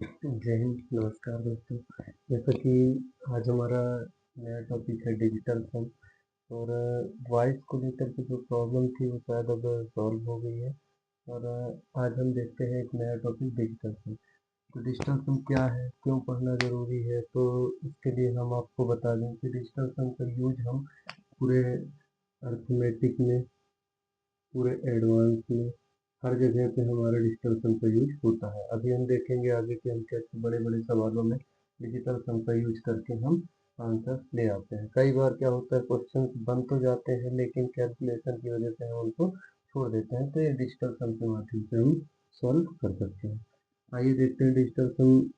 जय हिंद, नमस्कार दोस्तों। जैसा कि आज हमारा नया टॉपिक है डिजिटल सम। और वॉइस को लेकर के जो प्रॉब्लम थी वो शायद अब सॉल्व हो गई है। और आज हम देखते हैं एक नया टॉपिक डिजिटल सम। तो डिजिटल सम क्या है, क्यों पढ़ना ज़रूरी है, तो इसके लिए हम आपको बता दें कि डिजिटल सम का यूज हम पूरे अर्थमेटिक में, पूरे एडवांस में, हर जगह पे हमारा डिजिटल सम का यूज होता है। अभी हम देखेंगे आगे कि हम कैसे बड़े बड़े सवालों में डिजिटल सम का यूज करके हम आंसर ले आते हैं। कई बार क्या होता है, क्वेश्चन बन तो जाते हैं लेकिन कैलकुलेशन की वजह से हम उनको छोड़ देते हैं, तो ये डिजिटल सम के माध्यम से हम सॉल्व कर सकते हैं। आइए देखते हैं डिजिटल सम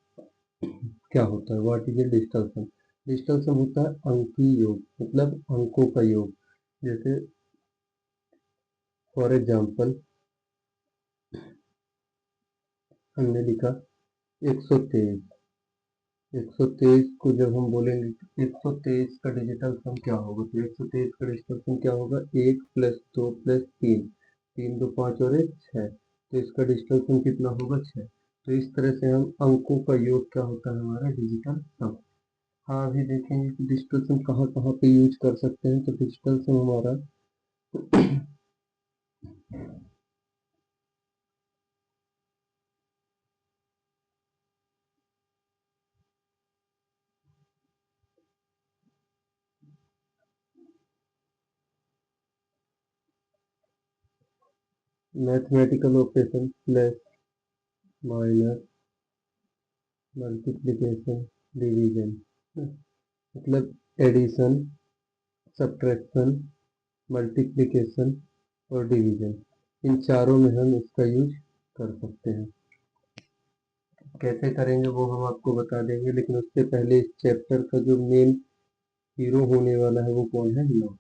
क्या होता है। What is a digital sum? Digital sum होता है अंकीय योग, मतलब अंकों का योग। जैसे फॉर एग्जाम्पल हमने लिखा 123। 123 को जब हम बोलेंगे तो 123 का डिजिटल सम क्या होगा, तो 123 का डिजिटल सम क्या होगा, 1 + 2 + 3, 3 2 5 और 1 6। तो इसका डिजिटल सम कितना होगा, 6। तो इस तरह से हम अंकों का योग क्या होता है, हमारा डिजिटल सम। हाँ, अभी देखेंगे कि डिजिटल सम कहाँ कहाँ पे यूज कर सकते हैं। तो डिजिटल सम हमारा mathematical operation, plus, minus, multiplication, division, मतलब एडिशन, सब्ट्रैक्शन, मल्टीप्लिकेशन और डिवीजन, इन चारों में हम इसका यूज कर सकते हैं। कैसे करेंगे वो हम आपको बता देंगे, लेकिन उससे पहले इस चैप्टर का जो मेन हीरो होने वाला है वो कौन है, नौ।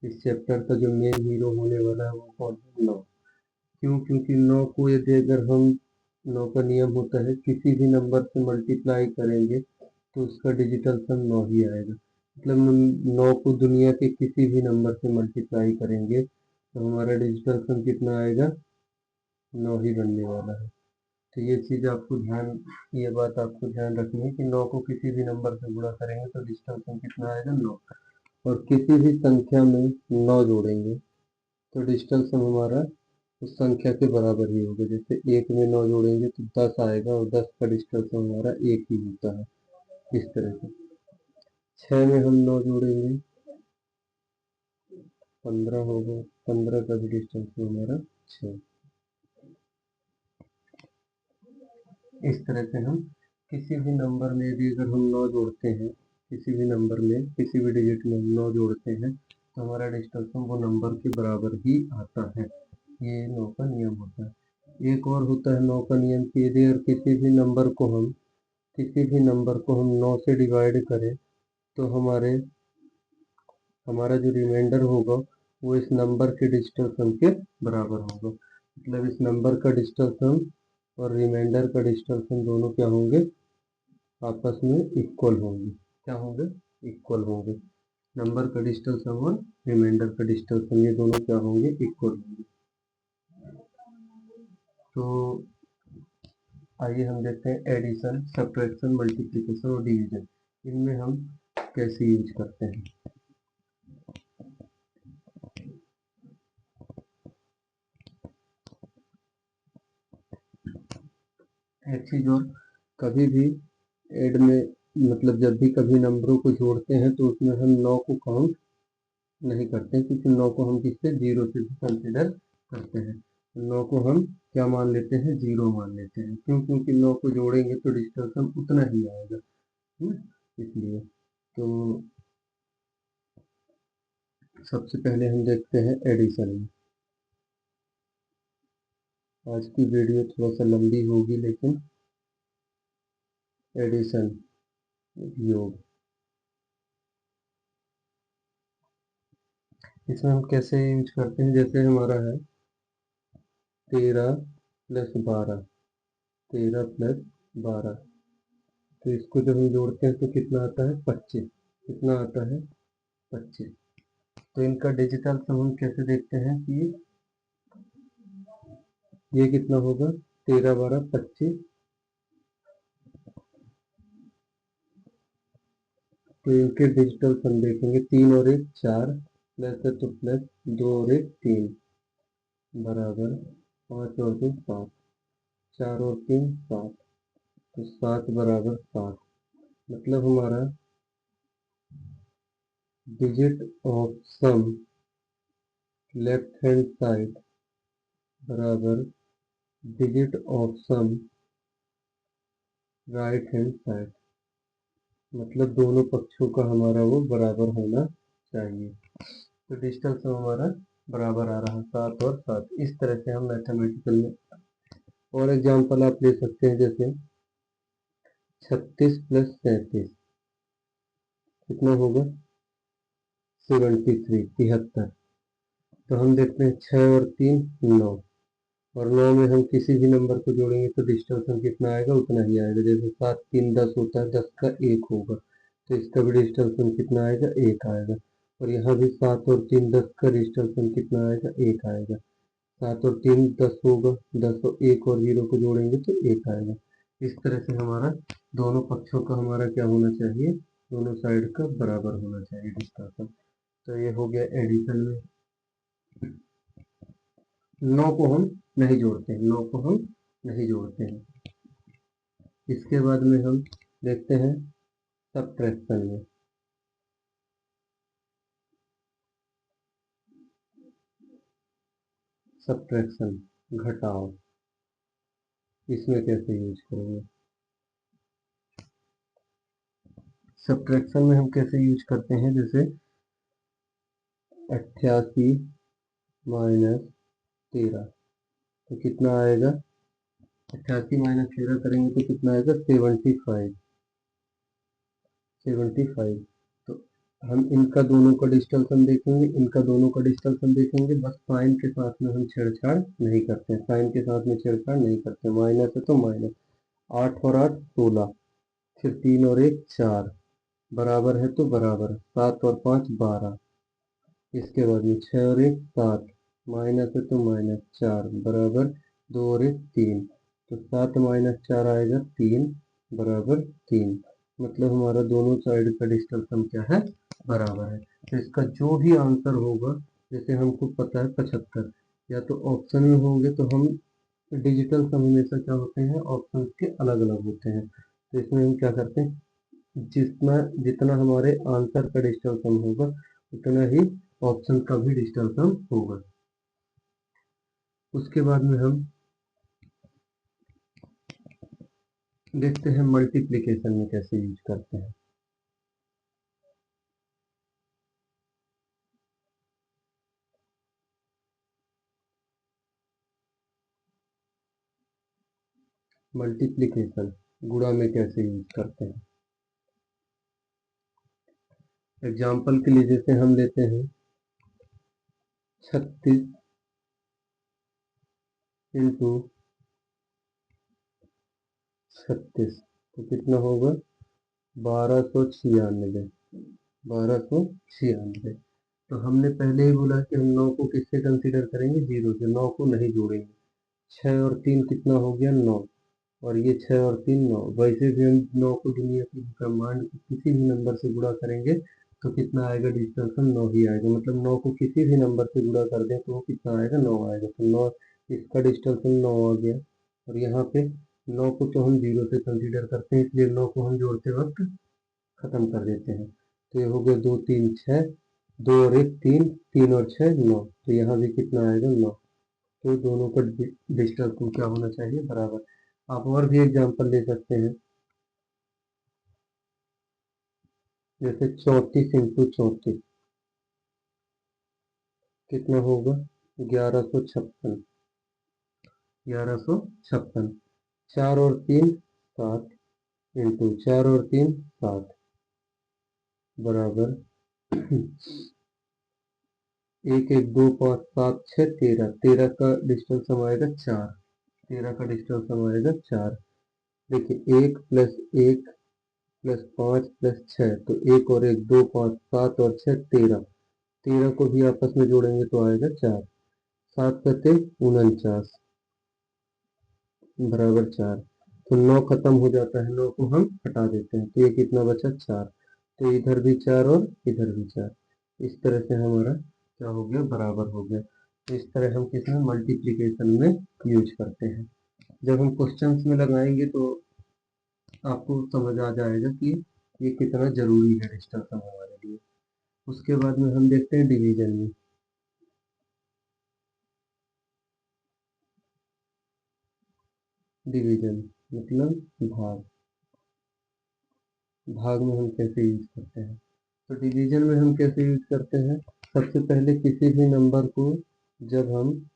इस चैप्टर का जो मेन हीरो होने वाला है वो कौन है, नौ। क्यों? क्योंकि नौ को यदि अगर हम, नौ का नियम होता है किसी भी नंबर से मल्टीप्लाई करेंगे तो उसका डिजिटल सम 9 ही आएगा। मतलब हम 9 को दुनिया के किसी भी नंबर से मल्टीप्लाई करेंगे तो हमारा डिजिटल सम कितना आएगा, 9 ही बनने वाला है। तो ये चीज़ आपको ध्यान, ये बात आपको ध्यान रखनी है कि 9 को किसी भी नंबर से गुणा करेंगे तो डिजिटल सम कितना आएगा, 9। और किसी भी संख्या में 9 जोड़ेंगे तो डिजिटल सम हमारा उस संख्या के बराबर ही होगा। जैसे 1 में 9 जोड़ेंगे तो 10 आएगा, और 10 का डिजिटल सम हमारा 1 ही होता है। इस तरह से 6 में हम 9 जोड़ेंगे, 15 होगा, 15 का भी डिस्टेंस हमारा 6। इस तरह से हम किसी भी नंबर में भी अगर हम 9 जोड़ते हैं, किसी भी नंबर में किसी भी डिजिट में हम 9 जोड़ते हैं तो हमारा डिजिटल सम वो नंबर के बराबर ही आता है। ये 9 का नियम होता है। एक और होता है 9 का नियम कि यदि अगर किसी भी नंबर को हम 9 से डिवाइड करें तो हमारा जो रिमाइंडर होगा वो इस नंबर के डिजिटल सम के बराबर होगा। मतलब इस नंबर का डिजिटल सम और रिमाइंडर का डिजिटल सम दोनों क्या होंगे, आपस में इक्वल होंगे। क्या होंगे, इक्वल होंगे। नंबर का डिजिटल सम और रिमाइंडर का डिजिटल सम ये दोनों क्या होंगे, इक्वल होंगे। तो आइए हम देखते हैं एडिशन, सब्ट्रैक्शन, मल्टीप्लिकेशन और डिवीजन, इनमें हम कैसे यूज करते हैं। एक चीज और, कभी भी एड में, मतलब जब भी कभी नंबरों को जोड़ते हैं तो उसमें हम 9 को काउंट नहीं करते, क्योंकि 9 को हम किससे, 0 से भी कंसिडर करते हैं। 9 को हम क्या मान लेते हैं, 0 मान लेते हैं। क्यों? क्योंकि 9 को जोड़ेंगे तो डिजिटल सम उतना ही आएगा, इसलिए। तो सबसे पहले हम देखते हैं एडिशन में। आज की वीडियो थोड़ा सा लंबी होगी, लेकिन एडिशन, योग, इसमें हम कैसे यूज करते हैं। जैसे हमारा है 13 + 12, 13 + 12, तो इसको जब हम जोड़ते हैं तो कितना आता है, 25। कितना आता है, 25। तो इनका डिजिटल सम हम कैसे देखते हैं कि ये कितना होगा, 13 12 25, तो इनके डिजिटल सम देखेंगे, 3 और 1 4, प्लस है तो प्लस, 2 और 1 3, बराबर 5 और 2 7, 4 और 3 7, तो 7 बराबर 7। मतलब हमारा digit of sum left hand side बराबर digit of sum right hand side, मतलब दोनों पक्षों का हमारा वो बराबर होना चाहिए। तो डिजिटल सम हमारा बराबर आ रहा 7 और 7। इस तरह से हम मैथमेटिकल में और एग्जांपल आप ले सकते हैं, जैसे 36 प्लस 37 कितना होगा 73 73। तो हम देखते हैं 6 और 3 9, और 9 में हम किसी भी नंबर को जोड़ेंगे तो डिजिटल सम कितना आएगा उतना ही आएगा। जैसे 7 3 10 होता है, 10 का 1 होगा, तो इसका भी डिजिटल सम कितना आएगा 1 आएगा। और यहाँ भी 7 और 3 10 का डिजिटल सम कितना आएगा 1 आएगा। 7 और 3 10 होगा, 10 और 1 और 0 को जोड़ेंगे तो 1 आएगा। इस तरह से हमारा दोनों पक्षों का हमारा क्या होना चाहिए, दोनों साइड का बराबर होना चाहिए डिजिटल सम। तो ये हो गया एडिशन में। 9 को हम नहीं जोड़ते हैं, 9 को हम नहीं जोड़ते हैं। इसके बाद में हम देखते हैं सब्ट्रैक्शन में। सब्ट्रैक्शन घटाव, इसमें कैसे यूज करेंगे। सब्ट्रैक्शन में हम कैसे यूज करते हैं, जैसे 88 माइनस 13, तो कितना आएगा 88 माइनस 13 करेंगे तो कितना आएगा 75 75। तो हम इनका दोनों का डिजिटल सम देखेंगे, इनका दोनों का डिजिटल सम देखेंगे, बस साइन के साथ में हम छेड़छाड़ नहीं करते, साइन के साथ में छेड़छाड़ नहीं करते। माइनस है तो माइनस, 8 और 8 16, फिर 3 और 1 4, बराबर है तो बराबर, 7 और 5 12। इसके बाद में 6 और 1 7, माइनस है तो माइनस 4, बराबर 2 और 1 3, तो 7 माइनस 4 आएगा 3, बराबर 3। मतलब हमारा दोनों साइड का डिजिटल सम क्या है बराबर है। तो इसका जो भी आंसर होगा, जैसे हमको पता है 75, या तो ऑप्शन में होंगे तो हम डिजिटल सम हमेशा क्या होते हैं ऑप्शन के अलग अलग होते हैं। तो इसमें हम क्या करते हैं, जितना जितना हमारे आंसर का डिजिटल सम होगा उतना ही ऑप्शन का भी डिजिटल सम होगा। उसके बाद में हम देखते हैं मल्टीप्लिकेशन में कैसे यूज करते हैं। मल्टीप्लिकेशन गुणा में कैसे यूज करते हैं। एग्जाम्पल के लिए जैसे हम लेते हैं 36 इंटू 36, तो कितना होगा 1296, 1296। तो हमने पहले ही बोला कि हम 9 को किससे कंसीडर करेंगे, 0 से, 9 को नहीं जोड़ेंगे। 6 और 3 कितना हो गया 9, और ये 6 और 3 9। वैसे भी हम 9 को दुनिया की ब्रह्मांड के किसी भी नंबर से गुणा करेंगे तो कितना आएगा डिजिटल सम 9 ही आएगा। मतलब 9 को किसी भी नंबर से गुणा कर दें तो वो कितना आएगा 9 आएगा। तो 9 इसका डिजिटल सम 9 आ गया। और यहाँ पे 9 को तो हम 0 से कंसीडर करते हैं, इसलिए 9 को हम जोड़ते वक्त खत्म कर देते हैं। तो ये हो गया 2 3 6, 2 और 1 3, 3 और 6 9, तो यहाँ भी कितना आएगा 9। तो दोनों का डिजिटल सम क्या होना चाहिए बराबर। आप और भी एग्जांपल ले सकते हैं, जैसे 34 इंटू 34 कितना होगा 1156, 1156। 4 और 3 7, इंटू 4 और 3 7, बराबर 1 1 2 5 7 6 13, 13 का डिजिटल सम आएगा 4, 13 का डिजिटल सम आएगा 4। देखिए 1 प्लस 1 प्लस 5 प्लस 6, तो 1 और 1 2 5 7 और 6 13, 13 को भी आपस में जोड़ेंगे तो आएगा 4, 7 सत्ते 49, बराबर 4। तो 9 खत्म हो जाता है, 9 को हम हटा देते हैं तो ये कितना बचा 4। तो इधर भी 4 और इधर भी 4। इस तरह से हमारा क्या हो गया, बराबर हो गया। तो इस तरह हम किसमें, मल्टीप्लिकेशन में यूज करते हैं। जब हम क्वेश्चंस में लगाएंगे तो आपको समझ आ जाएगा कि ये कितना जरूरी है डिजिटल सम हमारे लिए। उसके बाद में हम देखते हैं डिवीजन में। डिवीजन मतलब भाग। भाग में हम कैसे यूज करते हैं, तो डिवीजन में हम कैसे यूज करते हैं। सबसे पहले किसी भी नंबर को जब हम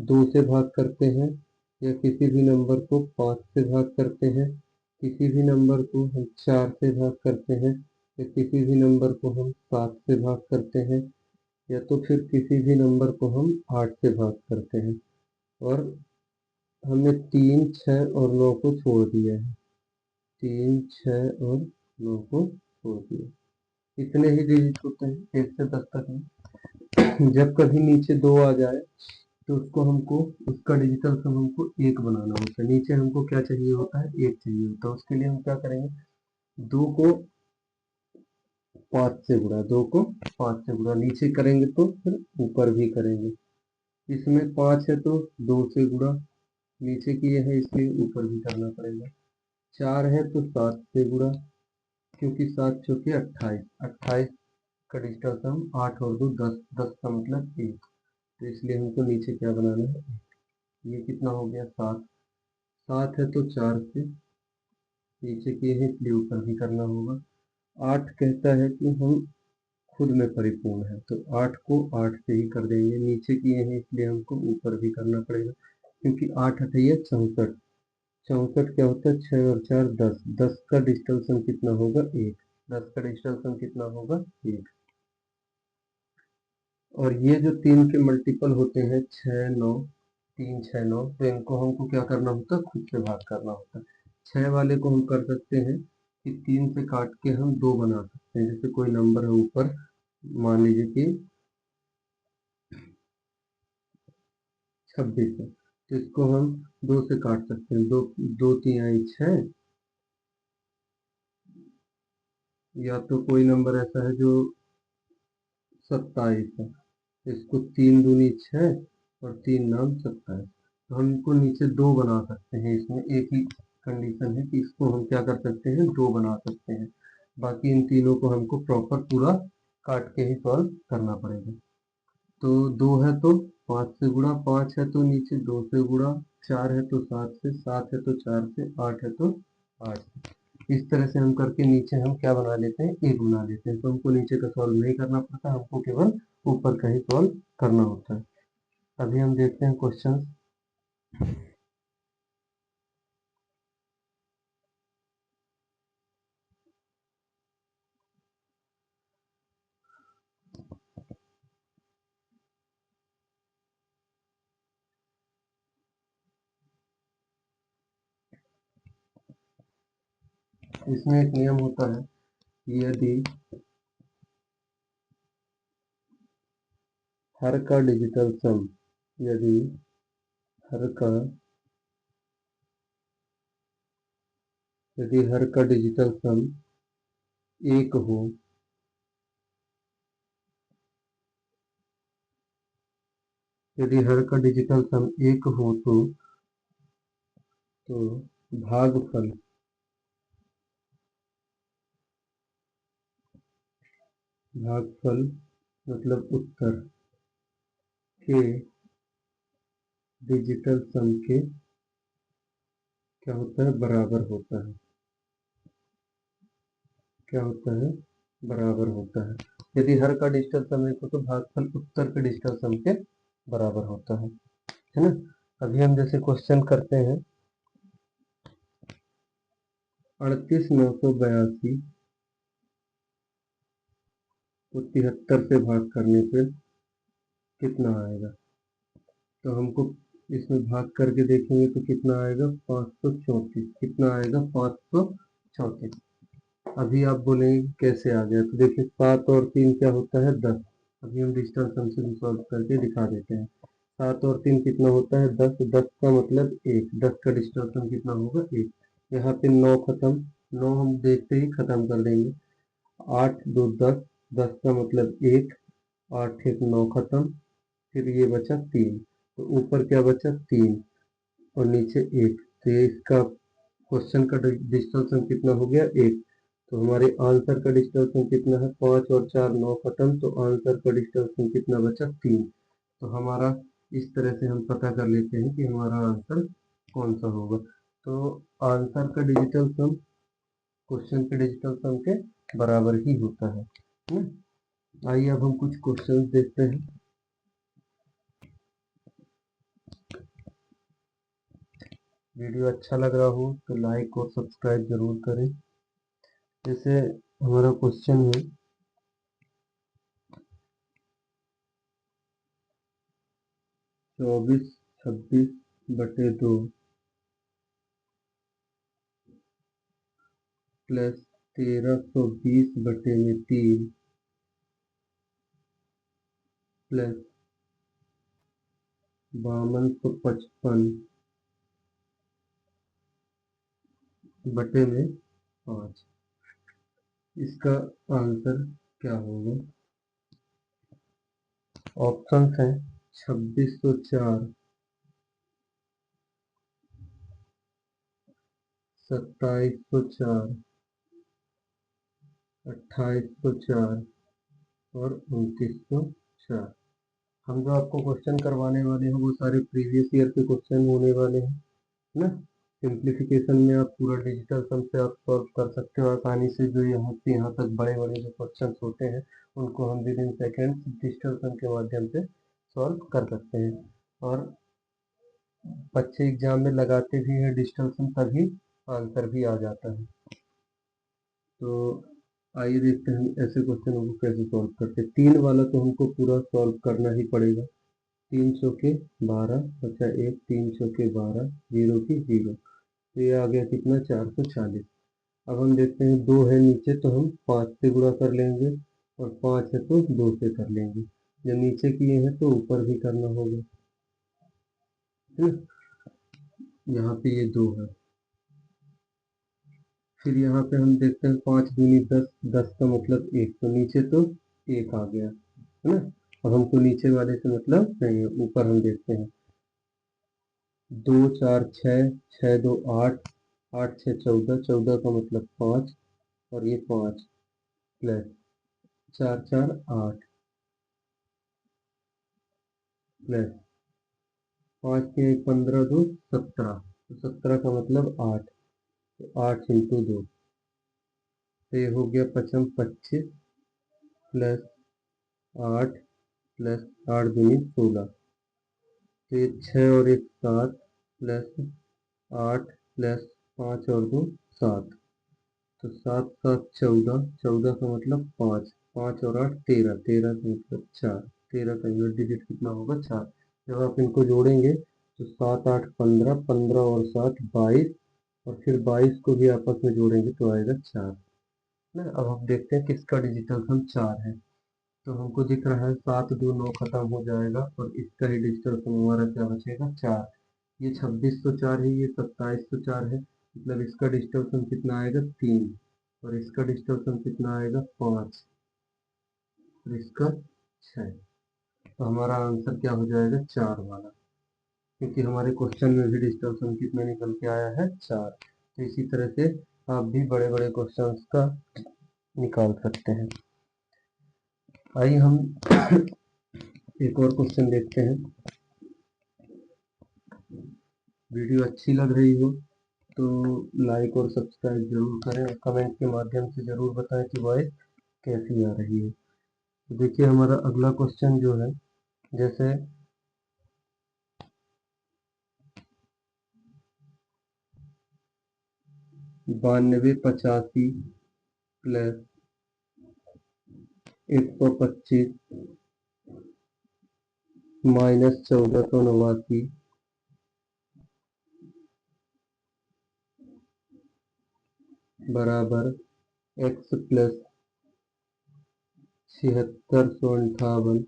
2 से भाग करते हैं, या किसी भी नंबर को 5 से भाग करते हैं, किसी भी नंबर को हम 4 से भाग करते हैं, या किसी भी नंबर को हम 7 से भाग करते हैं, या तो फिर किसी भी नंबर को हम 8 से भाग करते हैं, और हमने 3, 6 और 9 को छोड़ दिया है। 3, 6 और 9 को छोड़ दिया। इतने ही डिजिट होते हैं 1 से 10 तक में। जब कभी नीचे 2 आ जाए तो उसको हमको, उसका डिजिटल सम हमको 1 बनाना होता है। नीचे हमको क्या चाहिए होता है, 1 चाहिए होता है। उसके लिए हम क्या करेंगे, 2 को 5 से गुणा, 2 को 5 से गुणा नीचे करेंगे तो फिर ऊपर भी करेंगे। इसमें 5 है तो 2 से गुणा, नीचे किए हैं इसलिए ऊपर भी करना पड़ेगा। 4 है तो 7 से गुणा, क्योंकि 7 चौके 28, 28 का डिजिटल सम 8 और 2 10, 10 का मतलब 1। तो इसलिए हमको नीचे क्या बनाना है, ये कितना हो गया 7। 7 है तो 4 से, नीचे किए हैं इसलिए ऊपर भी करना होगा। 8 कहता है कि हम खुद में परिपूर्ण है, तो 8 को 8 से ही कर देंगे। नीचे किए हैं इसलिए हमको ऊपर भी करना पड़ेगा, क्योंकि 8 अठैया 64। 64 क्या होता है, 6 और 4 10, 10 का डिजिटल सम कितना होगा 1। 10 का डिजिटल सम कितना होगा 1। और ये जो 3 के मल्टीपल होते हैं 6, 9, 3, 6, 9, तो इनको हमको क्या करना होता है, खुद से भाग करना होता है। 6 वाले को हम कर सकते हैं कि 3 से काट के हम 2 बना सकते हैं। जैसे कोई नंबर है ऊपर, मान लीजिए कि 26 है, तो इसको हम 2 से काट सकते हैं। 2, 2 3 6, या तो कोई नंबर ऐसा है जो 27 है, इसको 3 दूनी 6 और 3 नाम 27। तो हम इनको नीचे 2 बना सकते हैं। इसमें एक ही कंडीशन है कि इसको हम क्या कर सकते हैं, 2 बना सकते हैं। बाकी इन तीनों को हमको प्रॉपर पूरा काट के ही सॉल्व करना पड़ेगा। तो 2 है तो 5 से गुणा, 5 है तो नीचे 2 से गुणा, 4 है तो 7 से, 7 है तो 4 से, 8 है तो 8 से। इस तरह से हम करके नीचे हम क्या बना लेते हैं, 1 बना लेते हैं। तो हमको नीचे का सॉल्व नहीं करना पड़ता, हमको केवल ऊपर का ही सॉल्व करना होता है। अभी हम देखते हैं क्वेश्चन। इसमें एक नियम होता है कि यदि हर का डिजिटल सम, यदि हर का यदि हर का डिजिटल सम 1 हो, यदि हर का डिजिटल सम 1 हो तो भागफल, भागफल मतलब उत्तर के डिजिटल सम के क्या होता है, बराबर होता है। क्या होता है, बराबर होता है। यदि हर का डिजिटल सम 1 हो तो भागफल उत्तर के डिजिटल सम के बराबर होता है ना। अभी हम जैसे क्वेश्चन करते हैं, 38,982 को 73 से भाग करने पे कितना आएगा। तो हमको इसमें भाग करके देखेंगे तो कितना आएगा, 534। कितना आएगा, 534। अभी आप बोलेंगे कि कैसे आ गया, तो देखिए 7 और 3 क्या होता है, 10। अभी हम डिजिटल सम से भी सॉल्व करके दिखा देते हैं। 7 और 3 कितना होता है, 10। 10 का मतलब 1, 10 का डिजिटल सम कितना होगा 1। यहाँ पे 9 खत्म, 9 हम देखते ही खत्म कर देंगे। 8 2 10, 10 का मतलब 1, 8 1 9 खत्म, फिर ये बचा 3, तो ऊपर क्या बचा 3 और नीचे 1, तो ये इसका क्वेश्चन का डिजिटल सम कितना हो गया 1। तो हमारे आंसर का डिजिटल सम कितना है 5 और 4 9 खत्म, तो आंसर का डिजिटल सम कितना बचा 3। तो हमारा इस तरह से हम पता कर लेते हैं कि हमारा आंसर कौन सा होगा। तो आंसर का डिजिटल सम क्वेश्चन के डिजिटल सम के बराबर ही होता है ना। आइए अब हम कुछ क्वेश्चंस देखते हैं। वीडियो अच्छा लग रहा हो तो लाइक और सब्सक्राइब जरूर करें। जैसे हमारा क्वेश्चन है 24/26/2 प्लस 1320/3 प्लस 5255/5। इसका आंसर क्या होगा। ऑप्शंस हैं 2604, 2704, 2804 और 2904। हम जो आपको क्वेश्चन करवाने वाले हैं वो सारे प्रीवियस ईयर के क्वेश्चन होने वाले हैं ना। सिंप्लीफिकेशन में आप पूरा डिजिटल सम से आप सॉल्व कर सकते हो आसानी से। जो यहाँ से यहाँ तक बड़े बड़े जो क्वेश्चन होते हैं उनको हम विद इन सेकेंड डिजिटल सम के माध्यम से सॉल्व कर सकते हैं। और बच्चे एग्जाम में लगाते भी हैं डिजिटल सम, तभी आंसर भी आ जाता है। तो आइए देखते हैं ऐसे क्वेश्चनों को कैसे सॉल्व करते हैं। 3 वाला तो हमको पूरा सॉल्व करना ही पड़ेगा। 3 चौके 12 बचा 1, 3 चौके 12, 0 की 0, तो ये आ गया कितना 440। अब हम देखते हैं 2 है नीचे तो हम 5 से गुणा कर लेंगे, और 5 है तो 2 से कर लेंगे। जब नीचे किए हैं तो ऊपर भी करना होगा। यहाँ पे ये 2 है। फिर यहाँ पे हम देखते हैं 5 दूनी 10, 10 का मतलब 1, तो नीचे तो 1 आ गया है ना। अब हमको नीचे वाले से मतलब नहीं है, ऊपर हम देखते हैं 2 4 6, 6 2 8, 8 6 14, 14 का मतलब 5 और ये 5 प्लस 4 4 8 प्लस 5 के 15 2 17, तो 17 का मतलब 8, तो 8 इंटू 2, तो ये हो गया 55 25 प्लस 8 प्लस 8 दूनी 16, तो ये 6 और 1 7 प्लस 8 प्लस 5 और 2 7, तो 7 7 14, 14 का मतलब 5, 5 और 8 13, 13 का मतलब 4, 13 का यूनिट डिजिट कितना होगा 4। जब आप इनको जोड़ेंगे तो 7 8 15, 15 और 7 22, और फिर 22 को भी आपस में जोड़ेंगे तो आएगा 4 ना। अब हम देखते हैं किसका डिजिटल सम 4 है। तो हमको दिख रहा है 7 2 9 खत्म हो जाएगा, और इसका ही डिजिटल सम हमारा क्या बचेगा 4। ये 2604 है, ये 2704 है, मतलब इसका डिजिटल सम कितना आएगा 3, और इसका डिजिटल सम कितना आएगा 5, और इसका 6। तो हमारा आंसर क्या हो जाएगा 4 वाला, क्योंकि हमारे क्वेश्चन में भी डिजिटल सम कितना निकल के आया है 4। तो इसी तरह से आप भी बड़े बड़े क्वेश्चंस का निकाल सकते हैं। आइए हम एक और क्वेश्चन देखते हैं। वीडियो अच्छी लग रही हो तो लाइक और सब्सक्राइब जरूर करें, और कमेंट के माध्यम से जरूर बताएं कि वॉइस कैसी आ रही है। तो देखिए हमारा अगला क्वेश्चन जो है, जैसे 9285 प्लस 125 माइनस 1489 बराबर x प्लस 7658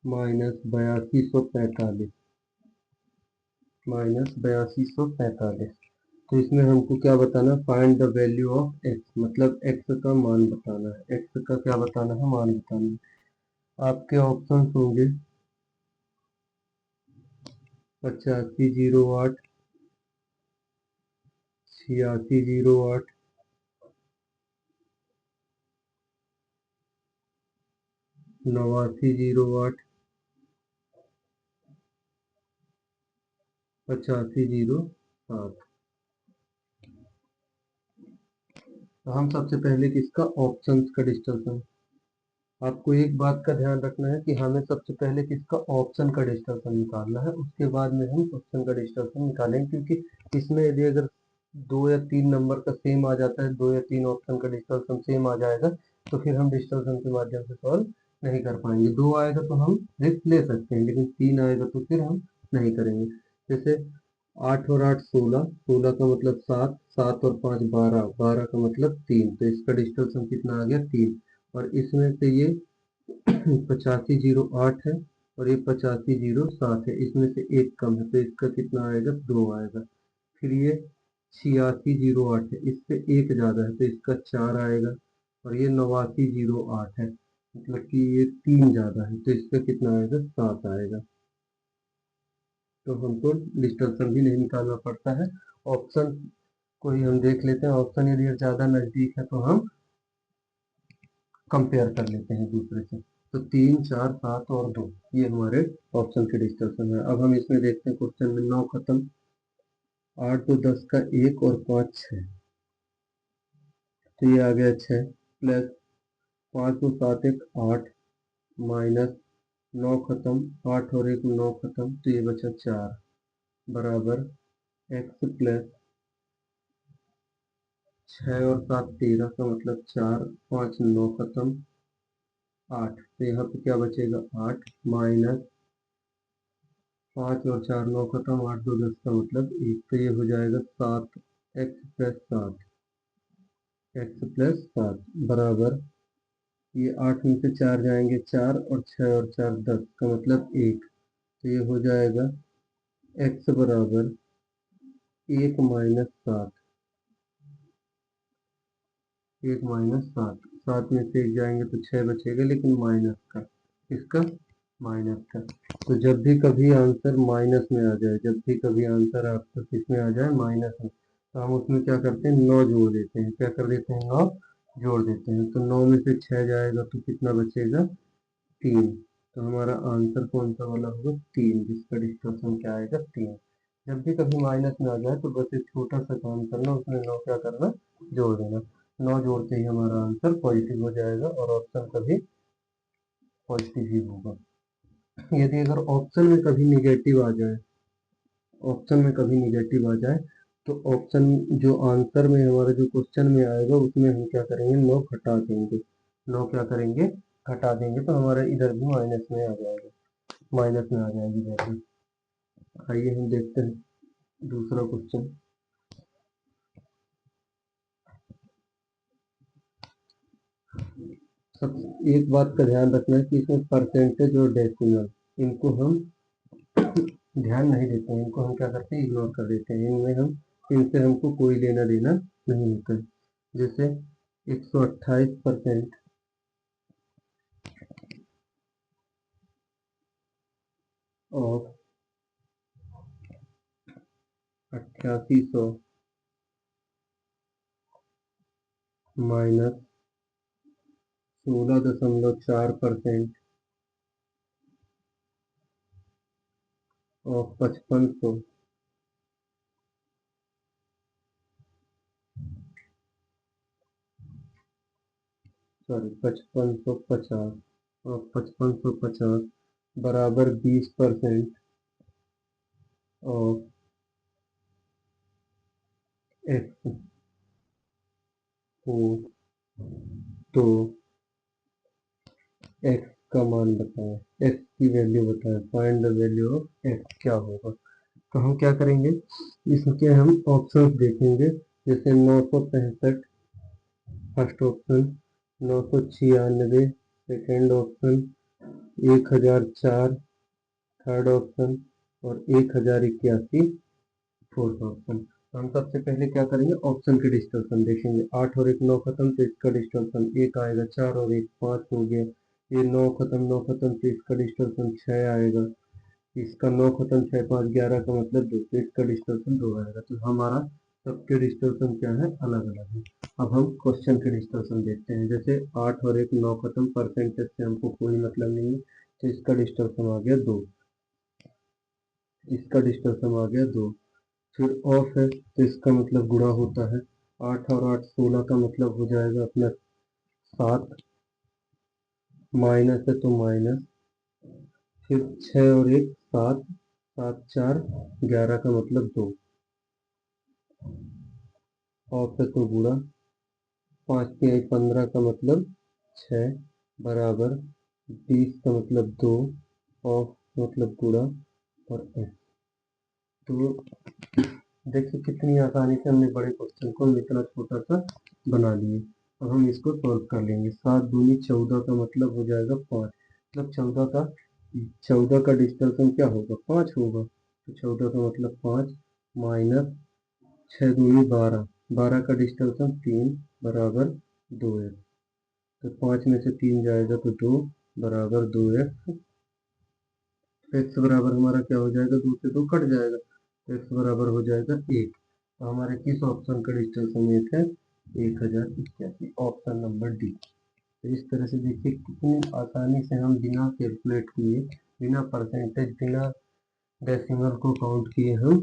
माइनस 8245 माइनस 8245। तो इसमें हमको क्या बताना, find the value of x, मतलब एक्स का मान बताना है, एक्स का क्या बताना है, मान बताना है। आपके ऑप्शन होंगे 8508, 8608, 8908, 8507। तो हम सबसे पहले किसका, ऑप्शंस का डिस्कशन। आपको एक बात का ध्यान रखना है कि हमें सबसे पहले किसका, ऑप्शन का डिस्कशन निकालना है, उसके बाद में हम क्वेश्चन का डिस्कशन निकालेंगे, क्योंकि इसमें यदि अगर 2 या 3 नंबर का सेम आ जाता है, 2 या 3 ऑप्शन का डिस्कशन सेम आ जाएगा, तो फिर हम डिस्कशन के माध्यम से सॉल्व नहीं कर पाएंगे। 2 आएगा तो हम रिस्क ले सकते हैं, लेकिन 3 आएगा तो फिर हम नहीं करेंगे। जैसे 8 और 8 16, 16 का मतलब 7, 7 और 5 12, 12 का मतलब 3, तो इसका डिस्कशन कितना आ गया, 3। और इसमें से ये 8508 है और ये 8507 है, इसमें से एक कम है, तो इसका कितना आएगा, 2 आएगा। फिर ये 8608 है, इससे एक ज़्यादा है, तो इसका 4 आएगा। और ये 8908 है, मतलब कि ये 3 ज़्यादा है, तो इसका कितना आएगा, 7 आएगा। तो हमको डिस्टर्शन भी नहीं निकालना पड़ता है, ऑप्शन को ही हम देख लेते हैं। ऑप्शन यदि ज़्यादा नज़दीक है तो हम कंपेयर कर लेते हैं दूसरे से। तो 3 4 7 और 2, ये हमारे ऑप्शन के डिस्कशन है। अब हम इसमें देखते हैं क्वेश्चन में 9 खत्म, 8 2 10 का 1 और 5 6, तो ये आ गया 6, प्लस 5 2 7 1 8, माइनस 9 खत्म, 8 और 1 9 खत्म, तो ये बचा 4, बराबर एक्स प्लस 6 और 7 13 का मतलब 4, 5 9 खत्म 8, तो यहाँ पे क्या बचेगा 8, माइनस 5 और 4 9 खत्म, 8 2 10 का मतलब 1, तो ये हो जाएगा 7 एक्स प्लस 7, एक्स प्लस 7 बराबर, ये 8 में से 4 जाएंगे 4, और 6 और 4 10 का मतलब 1, तो ये हो जाएगा एक्स बराबर 1 माइनस 7, 1 माइनस 7, 7 में से 1 जाएंगे तो 6 बचेगा, लेकिन माइनस का, इसका माइनस का। तो जब भी कभी आंसर माइनस में आ जाए, जब भी कभी आंसर आपका किसमें आ जाए, माइनस में, तो हम उसमें क्या करते हैं, 9 जोड़ देते हैं। क्या कर देते हैं, 9 जोड़ देते हैं। तो 9 में से 6 जाएगा तो कितना बचेगा, 3। तो हमारा आंसर कौन सा वाला होगा, 3, जिसका डिस्कशन क्या आएगा, 3। जब भी कभी माइनस में आ जाए तो बस एक छोटा सा काम करना, उसमें 9 क्या करना, जोड़ देना। 9 जोड़ते ही हमारा आंसर पॉजिटिव हो जाएगा और ऑप्शन कभी पॉजिटिव ही होगा। यदि अगर ऑप्शन में कभी निगेटिव आ जाए, ऑप्शन में कभी निगेटिव आ जाए, तो ऑप्शन जो आंसर में हमारा जो क्वेश्चन में आएगा उसमें हम क्या करेंगे, 9 घटा देंगे, 9 क्या करेंगे, घटा देंगे, तो हमारा इधर भी माइनस में आ जाएगा, माइनस में आ जाएगी वैल्यू। आइए हम देखते हैं दूसरा क्वेश्चन। सब एक बात का ध्यान रखना है कि इसमें परसेंटेज और डेसिमल, इनको हम ध्यान नहीं देते हैं, इनको हम क्या करते हैं, इग्नोर कर देते हैं। इनमें हम, इनसे हमको कोई लेना देना नहीं होता है। जैसे 128% of 8800 minus 16.4% of 5500, sorry 5550 of 5550 बराबर 20% ऑफ एक्स 4। तो एक्स का मान बताएं, एक्स की वैल्यू बताएं, find the value of x क्या होगा। तो हम क्या करेंगे, इसके हम ऑप्शंस देखेंगे। जैसे 965 first option, 996 second option, 1004 third option, और 1081 फोर्थ ऑप्शन। हम सबसे पहले क्या करेंगे, ऑप्शन के डिस्टर्शन देखेंगे। 8 और 1 9 खत्म, तो इसका डिस्टर्शन 1 आएगा। 4 और 1 5 हो गया। ये 9 खत्म, 9 खत्म, तो इसका डिस्टर्शन 6 आएगा। इसका 9 खत्म, 6 5 11 का मतलब 2, तो इसका डिस्टर्शन 2 आएगा। तो हमारा सबके डिस्टर्शन क्या है, अलग अलग है। अब हम क्वेश्चन के डिस्टर्शन देखते हैं। जैसे 8 और 1 9 खत्म, परसेंटेज से हमको कोई मतलब नहीं है, तो इसका डिस्टर्शन आ गया 2। इसका डिस्टर्शन आ गया 2। फिर ऑफ है, तो इसका मतलब गुणा होता है। 8 और 8 16 का मतलब हो जाएगा अपना 7। माइनस है तो माइनस। फिर 6 और 1 7, 7 4 11 का मतलब 2। ऑफ है तो गुणा। 5 तिहाई 15 का मतलब 6 बराबर 20 का मतलब 2। ऑफ मतलब गुणा और एफ। तो देखिए कितनी आसानी से हमने बड़े क्वेश्चन को हम इतना छोटा सा बना लिए। अब हम इसको सॉल्व कर लेंगे। 7 दूनी 14 का मतलब हो जाएगा 5। मतलब 14 का डिस्टर्शन क्या होगा, 5 होगा। तो 14 का मतलब 5 माइनस 6 दूनी 12, 12 का डिस्टर्शन 3 बराबर 2x। तो 5 में से 3 जाएगा तो 2 बराबर 2x। x बराबर हमारा क्या हो जाएगा, 2 से 2 कट जाएगा, तो x बराबर हो जाएगा 1। तो हमारे किस ऑप्शन का डिस्टर्शन 1 है, 1081, ऑप्शन नंबर डी। तो इस तरह से देखिए कितनी आसानी से हम बिना कैलकुलेट किए, बिना परसेंटेज, बिना डेसिमल को काउंट किए हम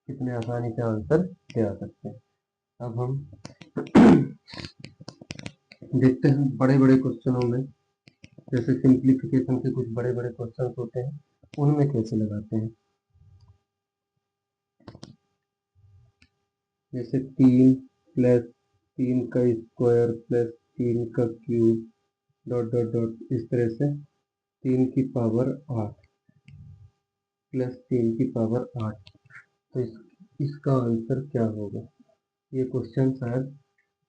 कितने आसानी से आंसर दे आ सकते हैं। अब हम देखते हैं बड़े बड़े क्वेश्चनों में, जैसे सिंप्लीफिकेशन के कुछ बड़े बड़े क्वेश्चन होते हैं, उनमें कैसे लगाते हैं। जैसे 3 प्लस 3 का स्क्वायर प्लस 3 का क्यूब डॉट डॉट डॉट, इस तरह से 3 की पावर 8 प्लस 3 की पावर 8। तो इसका आंसर क्या होगा। ये क्वेश्चन शायद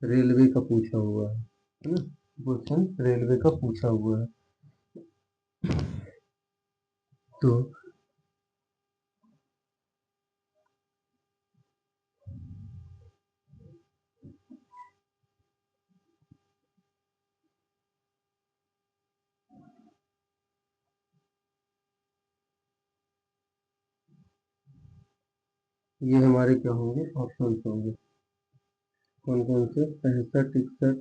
रेलवे का पूछा हुआ है ना, क्वेश्चन रेलवे का पूछा हुआ है। तो ये हमारे क्या होंगे, ऑप्शन होंगे। कौन कौन से, 65 61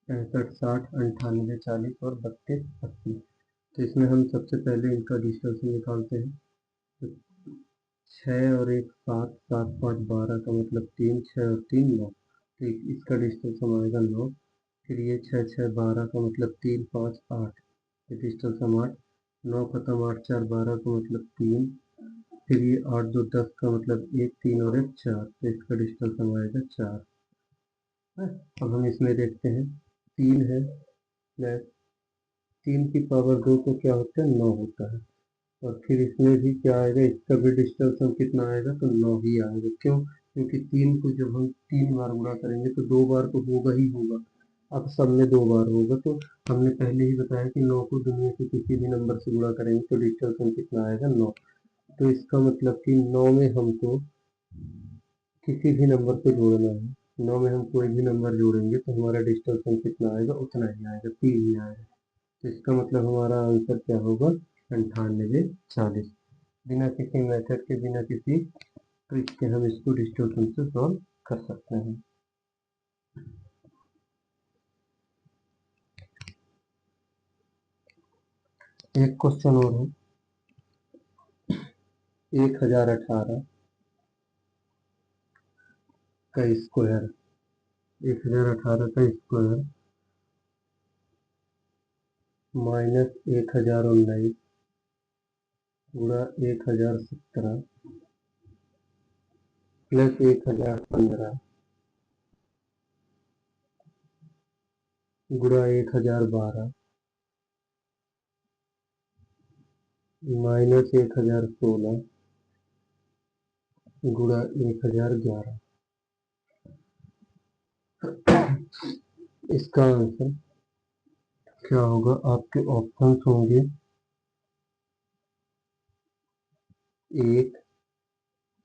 65 60 98 40 और 32 80। तो इसमें हम सबसे पहले इनका डिस्टर्शन निकालते हैं। तो 6 और 1 7, 7 5 12 का मतलब 3, 6 और 3 9। तो इसका डिस्टर्शन आएगा 9। फिर ये 6 6 12 का मतलब 3 5 8, ये डिस्टर्शन 8। 9 खत्म, 8 4 12 का मतलब 3। फिर ये 8 2 10 का मतलब 1 3 और 1 4, तो इसका डिस्टर्शन आएगा 4 है। अब हम इसमें देखते हैं, 3 है प्लस 3 की पावर 2 को क्या होता है, 9 होता है। और फिर इसमें भी क्या आएगा, इसका भी डिस्टर्शन कितना आएगा, तो 9 ही आएगा। क्यों, क्योंकि 3 को जब हम 3 बार गुणा करेंगे तो 2 बार तो होगा ही होगा। अब सब में 2 बार होगा, तो हमने पहले ही बताया कि 9 को दुनिया के किसी भी नंबर से गुणा करेंगे तो डिस्टर्शन कितना आएगा, 9। तो इसका मतलब कि 9 में हमको किसी भी नंबर को जोड़ना है। 9 में हम कोई भी नंबर जोड़ेंगे तो हमारा डिस्टर्शन कितना आएगा, उतना ही आएगा, 3 ही आएगा। तो इसका मतलब हमारा आंसर क्या होगा, 98 40। बिना किसी मेथड के, बिना किसी ट्रिक के हम इसको डिस्टर्शन से सॉल्व कर सकते हैं। एक क्वेश्चन और है, 1018 का स्क्वायर, 1018 का स्क्वायर माइनस 1019 गुणा 1017 प्लस 1015 गुणा 1012 माइनस 1016 गुणा 1011। इसका आंसर क्या होगा, आपके ऑप्शंस होंगे 1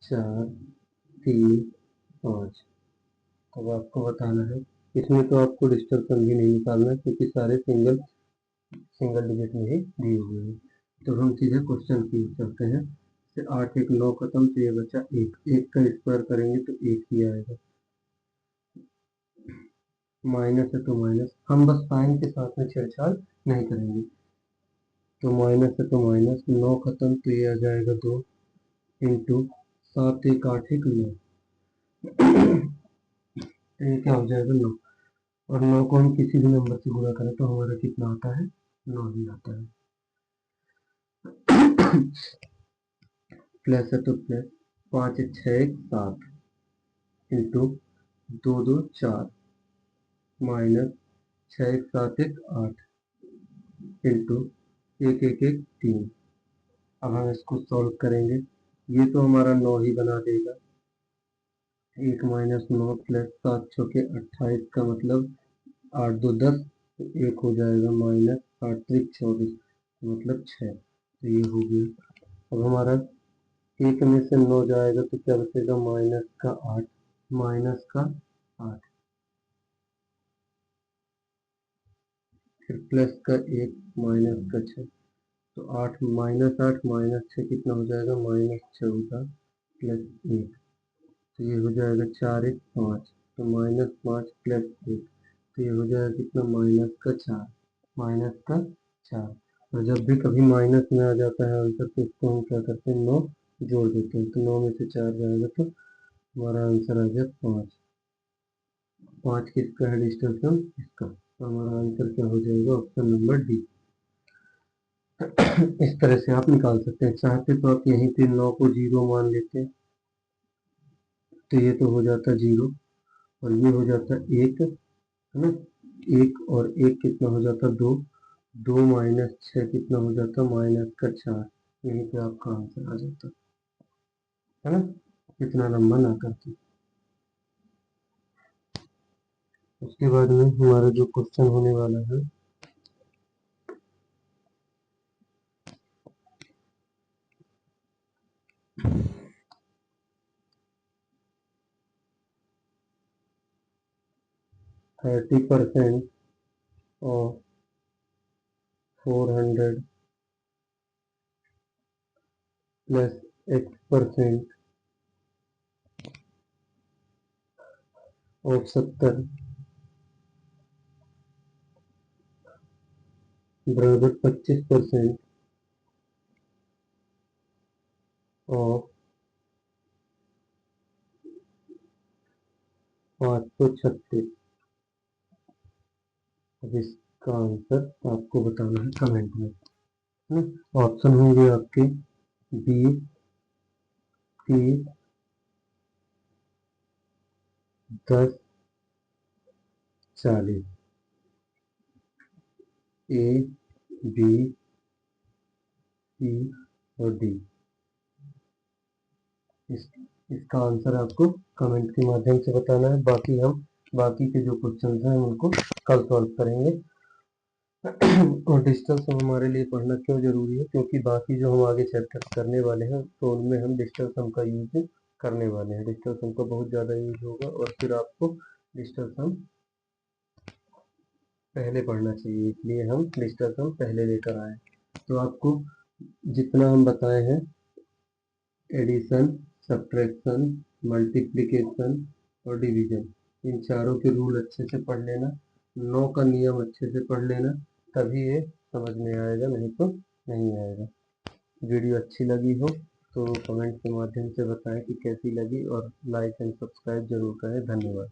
4 3 5। अब आपको बताना है, इसमें तो आपको डिस्टर्बेंस भी नहीं निकालना है क्योंकि सारे सिंगल डिजिट में ही दिए हुए हैं। तो हम सीधे क्वेश्चन की ओर चलते हैं। 8 1 9 खत्म, तो ये बचा 1। 1 का स्क्वायर करेंगे तो 1 ही आएगा। माइनस है तो माइनस, हम बस साइन के साथ में छेड़छाड़ नहीं करेंगे। तो माइनस है तो माइनस, 9 खत्म तो ये आ जाएगा 2 इंटू 7 1 8 1 9। तो ये क्या हो जाएगा 9, और 9 को हम किसी भी नंबर से गुणा करें तो हमारा कितना आता है, 9 ही आता है। प्लस है तो प्लस, 5 6 1 7 इंटू 2 2 4 माइनस 6 1 7 1 8 इंटू 1 1 1 3। अब हम इसको सॉल्व करेंगे, ये तो हमारा 9 ही बना देगा। 1 माइनस 9 प्लस 7 छके 28 का मतलब 8 2 10, तो 1 हो जाएगा माइनस 8 3 24 मतलब 6। तो ये हो गया। अब हमारा 1 में से 9 जाएगा तो क्या बचेगा, माइनस का 8, माइनस का 8, फिर प्लस का 1 माइनस का 6। तो 8 माइनस 8 माइनस 6 कितना हो जाएगा, माइनस 14 प्लस 1। तो ये हो जाएगा 4 1 5, तो माइनस 5 प्लस 1, तो ये हो जाएगा कितना, माइनस का 4, माइनस का 4। और जब भी कभी माइनस में आ जाता है आंसर तो इसको हम क्या करते हैं, 9 जोड़ देते हैं। तो 9 में से 4 जाएगा तो हमारा आंसर आ गया 5। 5 किसका है डिस्टेंस इसका, तो हमारा आंसर क्या हो जाएगा, ऑप्शन नंबर डी। इस तरह से आप निकाल सकते हैं। चाहते तो आप यहीं पे 9 को 0 मान लेते हैं, तो ये तो हो जाता 0 और ये हो जाता 1, है ना। 1 और 1 कितना हो जाता, 2, 2 माइनस 6 कितना हो जाता, माइनस का 4। यहीं पे आपका आंसर आ जाता है ना, इतना लंबा ना करके। उसके बाद में हमारा जो क्वेश्चन होने वाला है, thirty percent of 400 plus x% of 70 बराबर 25% ऑफ 536। अब इसका आंसर आपको बताना है कमेंट में, है ना। ऑप्शन होंगे आपके 20 30 10 40। ए बी सी और डी। इसका आंसर आपको कमेंट के माध्यम से बताना है। बाकी के जो क्वेश्चन हैं उनको कल सॉल्व करेंगे। और डिजिटल सम हमारे लिए पढ़ना क्यों जरूरी है, क्योंकि बाकी जो हम आगे चैप्टर करने वाले हैं तो उनमें हम डिजिटल सम का यूज करने वाले हैं। डिजिटल सम का बहुत ज़्यादा यूज होगा और फिर आपको डिजिटल सम पहले पढ़ना चाहिए, इसलिए हम डिजिटल सम पहले लेकर आए। तो आपको जितना हम बताए हैं, एडिशन, सब्ट्रैक्शन, मल्टीप्लिकेशन और डिवीजन, इन चारों के रूल अच्छे से पढ़ लेना, 9 का नियम अच्छे से पढ़ लेना, तभी ये समझ में आएगा, नहीं तो नहीं आएगा। वीडियो अच्छी लगी हो तो कमेंट के माध्यम से बताएं कि कैसी लगी, और लाइक एंड सब्सक्राइब जरूर करें। धन्यवाद।